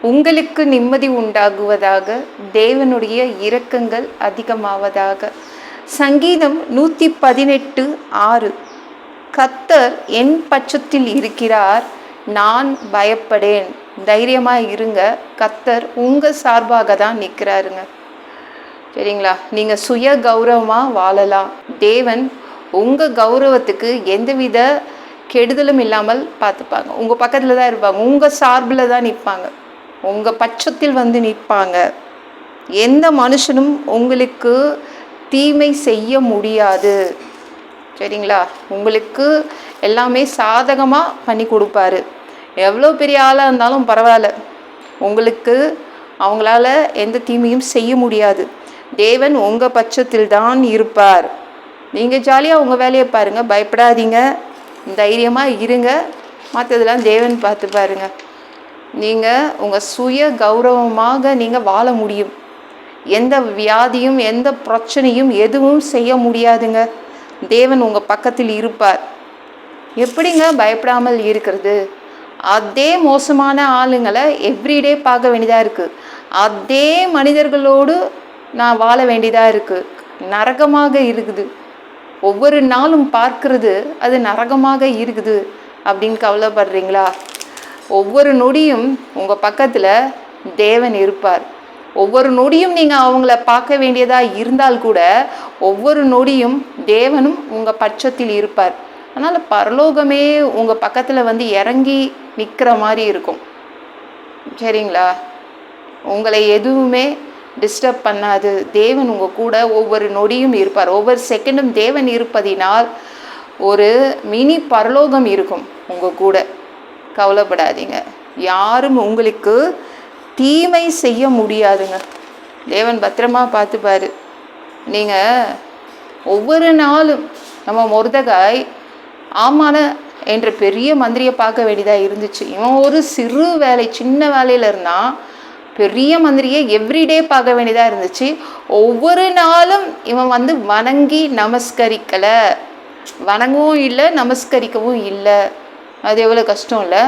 உங்களுக்கு நிம்மதி உண்டாகுவதாக. தேவனுடைய இரக்கங்கள் அதிகமாவதாக. சங்கீதம் 118:6. கர்த்தர் என் பட்சத்தில் இருக்கிறார், நான் பயப்படேன். தைரியமாக இருங்க, கர்த்தர் உங்கள் சார்பாக தான் நிற்கிறாருங்க. சரிங்களா? நீங்கள் சுய கௌரவமாக வாழலாம். தேவன் உங்கள் கௌரவத்துக்கு எந்தவித கெடுதலும் இல்லாமல் பார்த்துப்பாங்க. உங்கள் பக்கத்தில் தான் இருப்பாங்க, உங்கள் சார்பில் தான் நிற்பாங்க, உங்கள் பட்சத்தில் வந்து நிற்பாங்க. எந்த மனுஷனும் உங்களுக்கு தீமை செய்ய முடியாது. சரிங்களா? உங்களுக்கு எல்லாமே சாதகமாக பண்ணி கொடுப்பாரு. எவ்வளோ பெரிய ஆளாக இருந்தாலும் பரவாயில்ல, உங்களுக்கு அவங்களால எந்த தீமையும் செய்ய முடியாது. தேவன் உங்கள் பட்சத்தில் தான் இருப்பார். நீங்கள் ஜாலியாக உங்கள் வேலையை பாருங்கள், பயப்படாதீங்க, தைரியமாக இருங்க. மற்றதெல்லாம் தேவன் பார்த்து பாருங்க. நீங்கள் உங்கள் சுய கௌரவமாக நீங்கள் வாழ முடியும். எந்த வியாதியும் எந்த பிரச்சனையும் எதுவும் செய்ய முடியாதுங்க. தேவன் உங்கள் பக்கத்தில் இருப்பார். எப்படிங்க பயப்படாமல் இருக்கிறது? அதே மோசமான ஆளுங்களை எவ்ரிடே பார்க்க வேண்டியதாக இருக்குது. அதே மனிதர்களோடு நான் வாழ வேண்டியதாக இருக்குது. நரகமாக இருக்குது. ஒவ்வொரு நாளும் பார்க்கறது அது நரகமாக இருக்குது அப்படின்னு கவலைப்படுறீங்களா? ஒவ்வொரு நொடியும் உங்கள் பக்கத்தில் தேவன் இருப்பார். ஒவ்வொரு நொடியும் நீங்கள் அவங்கள பார்க்க வேண்டியதாக இருந்தால் கூட ஒவ்வொரு நொடியும் தேவனும் உங்கள் பட்சத்தில் இருப்பார். அதனால் பரலோகமே உங்கள் பக்கத்தில் வந்து இறங்கி நிற்கிற மாதிரி இருக்கும். சரிங்களா? உங்களை எதுவுமே டிஸ்டர்ப் பண்ணாது. தேவன் உங்கள் கூட ஒவ்வொரு நொடியும் இருப்பார். ஒவ்வொரு செகண்டும் தேவன் இருப்பதினால் ஒரு மினி பரலோகம் இருக்கும் உங்கள் கூட. கவலைப்படாதீங்க, யாரும் உங்களுக்கு தீமை செய்ய முடியாதுங்க. தேவன் பத்திரமா பார்த்துப்பாரு. நீங்கள் ஒவ்வொரு நாளும் நம்ம மொர்தெகாய் ஆமான என்ற பெரிய மந்திரியை பார்க்க வேண்டியதாக இருந்துச்சு. இவன் ஒரு சிறு வேலை, சின்ன வேலையில் இருந்தால் பெரிய மந்திரியை எவ்ரிடே பார்க்க வேண்டியதாக இருந்துச்சு. ஒவ்வொரு நாளும் இவன் வந்து வணங்கி நமஸ்கரிக்கலை, வணங்கவும் இல்லை நமஸ்கரிக்கவும் இல்லை. அது எவ்வளோ கஷ்டம் இல்லை?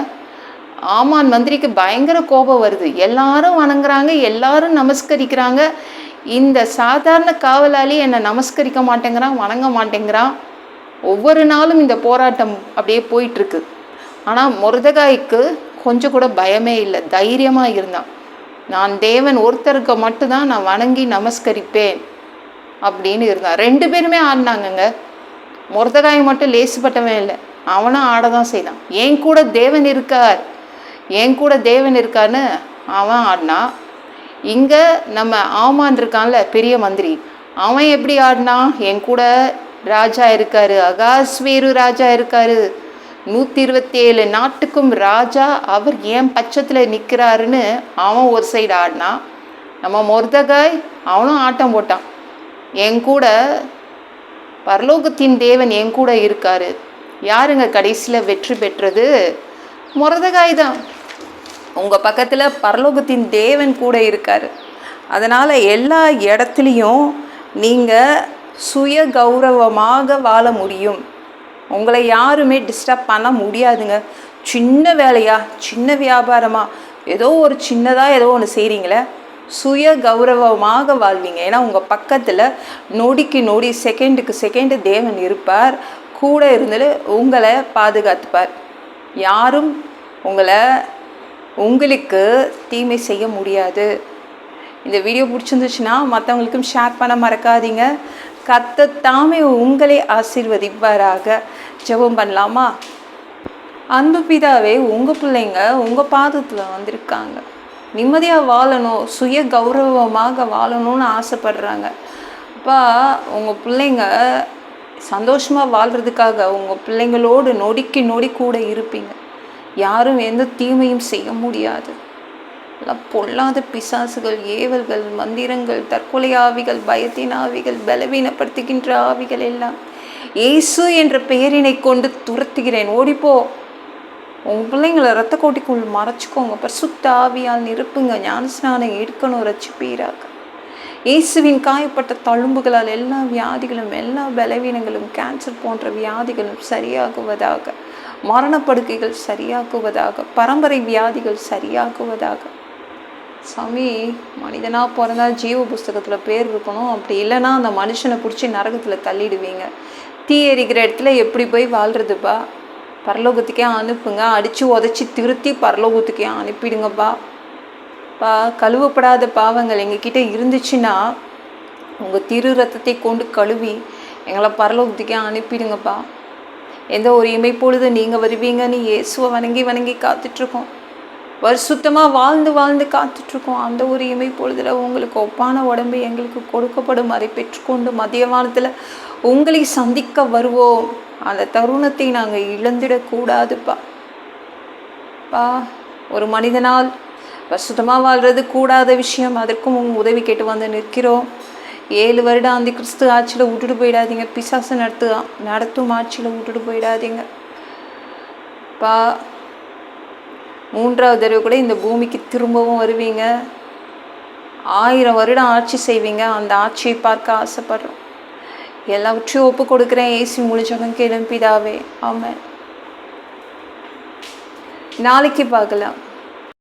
ஆமான் மந்திரிக்கு பயங்கர கோபம் வருது. எல்லாரும் வணங்குறாங்க, எல்லாரும் நமஸ்கரிக்கிறாங்க. இந்த சாதாரண காவலாளி என்னை நமஸ்கரிக்க மாட்டேங்கிறான், வணங்க மாட்டேங்கிறான். ஒவ்வொரு நாளும் இந்த போராட்டம் அப்படியே போயிட்டுருக்கு. ஆனால் மொர்தெகாய்க்கு கொஞ்சம் கூட பயமே இல்லை, தைரியமாக இருந்தான். நான் தேவன் ஒருத்தருக்கு மட்டும்தான் நான் வணங்கி நமஸ்கரிப்பேன் அப்படின்னு இருந்தான். 2 பேருமே ஆடினாங்கங்க. மொர்தெகாய் மட்டும் லேசுப்பட்டவன் இல்லை, அவனும் ஆட தான் செய்தான். என் கூட தேவன் இருக்கார், என் கூட தேவன் இருக்கான்னு அவன் ஆடினான். இங்கே நம்ம ஆமான் இருக்கான்ல பெரிய மந்திரி, அவன் எப்படி ஆடினான்? என் கூட ராஜா இருக்காரு, அகாஸ்வேரு ராஜா இருக்காரு, 127 நாட்டுக்கும் ராஜா, அவர் என் பட்சத்தில் நிற்கிறாருன்னு அவன் ஒரு சைடு ஆடினான். நம்ம மொர்தெகாய் அவனும் ஆட்டம் போட்டான். என் கூட பரலோகத்தின் தேவன் என் கூட இருக்காரு. யாருங்க கடைசியில் வெற்றி பெற்றது? மொர்தெகாய் தான். உங்கள் பக்கத்தில் பரலோகத்தின் தேவன் கூட இருக்கார். அதனால் எல்லா இடத்துலையும் நீங்கள் சுய கௌரவமாக வாழ முடியும். உங்களை யாருமே டிஸ்டர்ப் பண்ண முடியாதுங்க. சின்ன வேலையா, சின்ன வியாபாரமா, ஏதோ ஒரு சின்னதாக ஏதோ ஒன்று செய்கிறீங்களே, சுய கௌரவமாக வாழ்வீங்க. ஏன்னா உங்கள் பக்கத்தில் நொடிக்கு நொடி, செகண்டுக்கு செகண்டு தேவன் இருப்பார். கூட இருந்து உங்களை பாதுகாத்துப்பார். யாரும் உங்களுக்கு தீமை செய்ய முடியாது. இந்த வீடியோ பிடிச்சிருந்துச்சுன்னா மற்றவங்களுக்கும் ஷேர் பண்ண மறக்காதீங்க. கர்த்தர் தாமே உங்களை ஆசீர்வதிப்பாராக. ஜெபம் பண்ணலாமா? அன்பு பிதாவே, உங்கள் பிள்ளைங்க உங்கள் பாதத்தில் வந்திருக்காங்க. நிம்மதியாக வாழணும், சுய கௌரவமாக வாழணும்னு ஆசைப்படுறாங்க. அப்பா, உங்கள் பிள்ளைங்க சந்தோஷமாக வாழ்கிறதுக்காக உங்கள் பிள்ளைங்களோடு நொடிக்கு நொடி கூட இருப்பீங்க. யாரும் எந்த தீமையும் செய்ய முடியாது. எல்லாம் பொல்லாத பிசாசுகள், ஏவல்கள், மந்திரங்கள், தற்கொலை ஆவிகள், பயத்தின் ஆவிகள், பலவீனப்படுத்துகின்ற ஆவிகள் எல்லாம் இயேசு என்ற பெயரினை கொண்டு துரத்துகிறேன். ஓடிப்போ. உங்கள் பிள்ளைங்களை இரத்த கோட்டிக்குள் மறைச்சிக்கோங்க. பரிசுத்த ஆவியால் நிரப்புங்க. ஞானஸ்நானம் எடுக்கணும், ரட்சிப்பீராக. இயேசுவின் காயப்பட்ட தழும்புகளால் எல்லா வியாதிகளும், எல்லா பலவீனங்களும், கேன்சர் போன்ற வியாதிகளும் சரியாகுவதாக. மரணப்படுக்கைகள் சரியாகுவதாக. பரம்பரை வியாதிகள் சரியாகுவதாக. சாமி, மனிதனாக பிறந்தா ஜீவ புஸ்தகத்தில் பேர் இருக்கணும், அப்படி இல்லைன்னா அந்த மனுஷனை பிடிச்சி நரகத்தில் தள்ளிடுவீங்க. தீ எரிக்கிற இடத்துல எப்படி போய் வாழ்கிறதுப்பா? பரலோகத்துக்கே அனுப்புங்க, அடித்து உதச்சி திருத்தி பரலோகத்துக்கே அனுப்பிடுங்கப்பா. கழுவப்படாத பாவங்கள் எங்ககிட்ட இருந்துச்சுன்னா உங்கள் திரு ரத்தத்தை கொண்டு கழுவி எங்களை பரலோகத்துக்கே அனுப்பிடுங்கப்பா. எந்த ஒரு இமைப்பொழுது நீங்கள் வருவீங்கன்னு இயேசுவை வணங்கி வணங்கி காத்துட்ருக்கோம். வருஷத்தமாக வாழ்ந்து காத்துட்ருக்கோம். அந்த ஒரு இமைப்பொழுதில் உங்களுக்கு ஒப்பான உடம்பு எங்களுக்கு கொடுக்கப்படும், அதை பெற்றுக்கொண்டு மதியவானத்தில் உங்களை சந்திக்க வருவோம். அந்த தருணத்தை நாங்கள் இழந்துடக்கூடாதுப்பா. ஒரு மனிதனால் வருஷத்தமாக வாழ்கிறது கூடாத விஷயம். அதற்கும் உதவி கேட்டு வந்து நிற்கிறோம். 7 வருடம் அந்த கிறிஸ்து ஆட்சியில் விட்டுட்டு போயிடாதீங்க. பிசாசு நடத்தும் ஆட்சியில் விட்டுட்டு போயிடாதீங்க. 3வது தடவை கூட இந்த பூமிக்கு திரும்பவும் வருவீங்க. 1000 வருடம் ஆட்சி செய்வீங்க. அந்த ஆட்சியை பார்க்க ஆசைப்படுறோம். எல்லாவற்றையும் ஒப்பு கொடுக்குறேன் ஏசி முடிச்சவங்க கேளும் பிதாவே. ஆமென். நாளைக்கு பார்க்கலாம்.